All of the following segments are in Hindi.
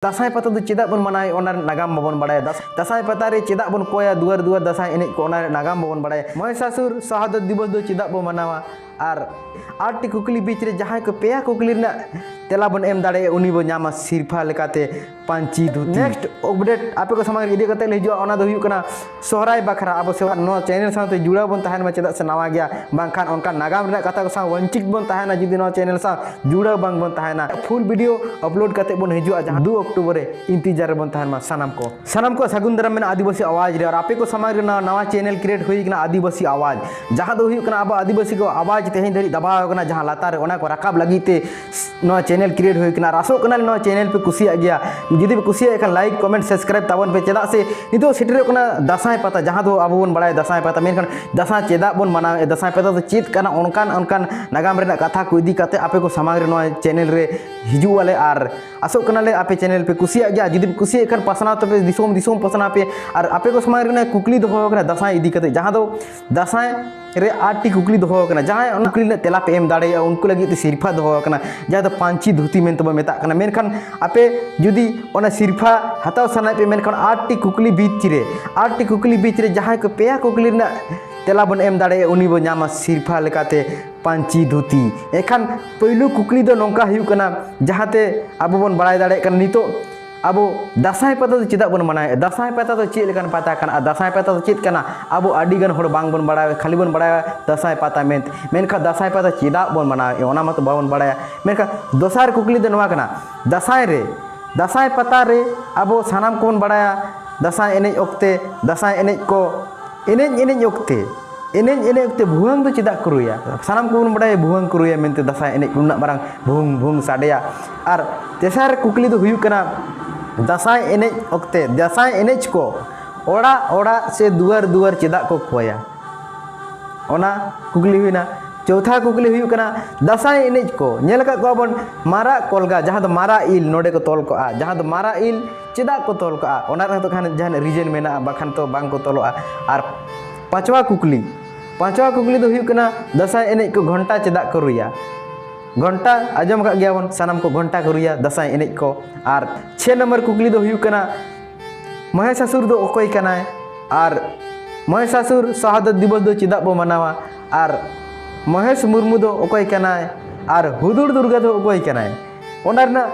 दासाई पता तो चेदा बन मनाए ओनार नागाम बाबन बड़ाय दासाई पता रे चेदा बन कोया दुआर दुआर दासाई एने को ओनार नागाम बाबन बड़ाय महिषासुर शहादत दिवस दो चेदा बन मनावा आर आठ कुकली बीच रे जहां को पेया कुकली ना तेला बन एम दाड़े उनी बो नामा सिरफा लेकाते पांची धुती नेक्स्ट अपडेट आपे को समाज इदी कते ले हिजुआ ओना दो हुयु कना सोहराय बखरा अब से नो चैनल साथे जुड़ा बन तहन मा चेदा से नवा गया बांखान उनका नागाम रे कथा को सा वंचित बन तहना जुदी नो चैनल सा जुड़ा बांग बन तहना फुल वीडियो अपलोड कते बन हिजुआ जहां 2 अक्टूबर रे इंतजार बन तहन मा सनम को सगुन दरम में आदिवासी आवाज रे और आपे को समाज रे नवा चैनल क्रिएट होई कना आदिवासी आवाज जहां दो हुयु कना अब आदिवासी को आवाज तेहें धरी दबाव कना जहां लातार ओना को रकाब लगीते नो चैनल क्रिएट होई कना रासो कना नो चैनल पे कुसिया गया जुदी पे कुसिया एखन लाइक कमेंट सब्सक्राइब ताबन पे चेदा से नितो सिटरे कना दासाई पता जहां दो अब बन बड़ाय दासाई पता मेनखान दासाई चेदा बन मना दासाई पता तो चेत कना उनकान नागाम रे कथा को इदी काते आपे को समाज रे नो चैनल रे हिजु वाले आर आसो कना ले आपे चैनल पे कुसिया गया जुदी कुसिया एखन पसना तो पे दिसोम पसना पे और आपे को समाज रे कुकली दो कना दासाई इदी काते जहां दो दासाई रे आटी कुकली दो कना जहां कुकली ने तेला पे एम दाड़े उनको लगी सिरफा दो कना जहां दो पांची धुती मेन तो मेता कना मेनखान आपे जुदी ओना सिरफा हताव सना पे मेनखान आटी कुकली बीच रे जहां को पेया कुकली ना तेला बन एम दाड़े उनी बो नामा सिरफा लेकाते पांची धुती एखान पहिलु कुकली दो नोंका हुयु कना जहाते अब बन बड़ाय दाड़े कना नितो अब दासाई पता तो चेदा बन मनाए दासाई पता तो चेद लेकान पता कना दासाई पता तो चेद कना अब आडिगन होड़ बांग बन बड़ाय खाली बन बड़ाय दासाई पता मेनखा दासाई पता चेदा बन मनाए ओना मत बाबन बड़ाय मेनखा दोसार कुकली दो नवा कना दासाई पता रे अब सानाम को बन बड़ाया दासाई एने ओक्ते दासाई एने को एने ओक्ते भुवंग तो चेदा करुया सानाम को बन बड़ाय भुवंग करुया मेनते दासाई एने उन्ना मारंग भुंग साडेया और तेसार कुकली दो हुयु कना दासाई एने ओक्ते दासाई एनेज को ओड़ा से दुआर चेदा को खोया ओना कुकली हुईना चौथा कुकली हुयु कना दासाई एनेज को नेल का को बन मारा कोलगा जहां तो मारा इल नोडे को तोल को आ जहां तो मारा इल चेदा को तोल को आ ओना रे तो खान जहां रीजन मेना बाखान तो बांग को तोलोआ और पांचवा कुकली दो हुयु कना दासाई एनेज को घंटा चेदा को रुया घंटा आजम का गया बन सानाम को घंटा को रुया दासाई एनेज को और 6 नंबर कुकली दो हुयु कना महिषासुर दो ओकोय कना और महिषासुर शहादत दिवस दो चेदा बो मनावा और महेश मुर्मू दो ओकोय कना और हुदुर दुर्गा दो ओकोय कना ओनारना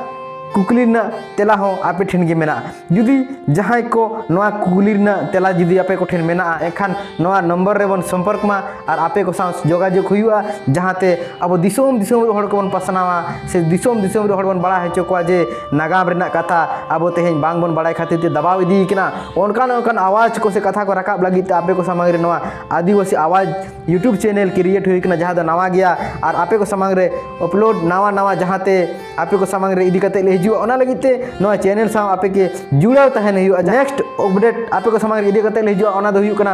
कुकली ना तेला हो आपे ठेन गे मेना जुदी जहां को नवा कुकली ना तेला जुदी आपे को ठेन मेना एखान नवा नंबर रे बन संपर्क मा और आपे को साथ जोगाजोग हुआ जहांते अब दिसोम हड़ को बन पसनावा से दिसोम रे हड़ बन बड़ा हेचो को जे नागाम रे ना कथा अब तेहें बांग बन बड़ाय खातिर ते दबाव इदी किना ओनकान आवाज को से कथा को रकाब लगी आपे को समाज रे नवा आदिवासी आवाज यूट्यूब चैनल क्रिएट हुई किना जहां द नवा गया और आपे को समाज रे अपलोड नवा जहांते आपे को समाज रे इदी कते ले ओना लगिते नवा चैनल सा आपे के जुड़ा तहन हुआ नेक्स्ट अपडेट आपे को समाज इदी कते ले हिजुआ ओना दो हुयु कना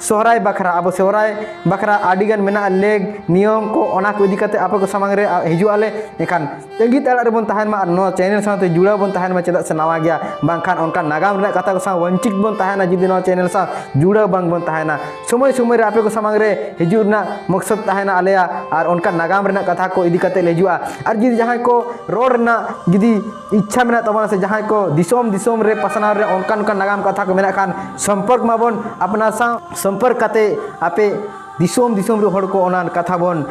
सोहराय बखरा अब सोहराय बखरा आडिगन मेना लेग नियम को ओना को इदी कते आपे को समाज रे हिजुआ ले एखान तंगी ताला रे बन तहन मा नवा चैनल साथे जुड़ा बन तहन मा चेदा से नवा गया बांखान उनका नागाम रे कथा को सा वंचित बन तहना जुदी नवा चैनल सा जुड़ा बांग बन तहना समय रे आपे को समाज रे हिजुना मकसद तहना आलेया और उनका नागाम रे कथा को इदी कते ले हिजुआ और जुदी जहां को रोड ना जुदी इच्छा मेना तबना से जहां को दिसोम रे पसनाव रे उनका नागाम कथा को मेना खान संपर्क माबन अपना सा संपर्क कते आपे दिसोम रे हड़ को ओना कथा बन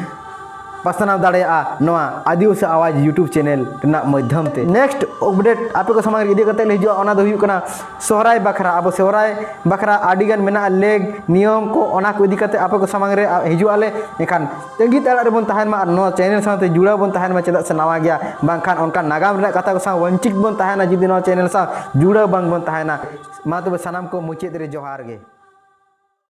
पसनाव दाड़ेया नवा आदिवासी आवाज यूट्यूब चैनल ना माध्यम ते नेक्स्ट अपडेट आपे को समाज इदी कते ले हिजुआ ओना दो हुयु कना सोहराय बखरा अब सोहराय बखरा आडिगन मेना लेग नियम को ओना को इदी कते आपे को समाज रे हिजुआ ले एखान तंगी ताला रे बन तहन मा नवा चैनल साथे जुड़ा बन तहन मा चेदा से नवा गया बांखान उनका नागाम रे कथा को सा वंचित बन तहना जुदी नवा चैनल सा जुड़ा बांग बन तहना मा तो सनाम को मुचेद रे जोहार गे।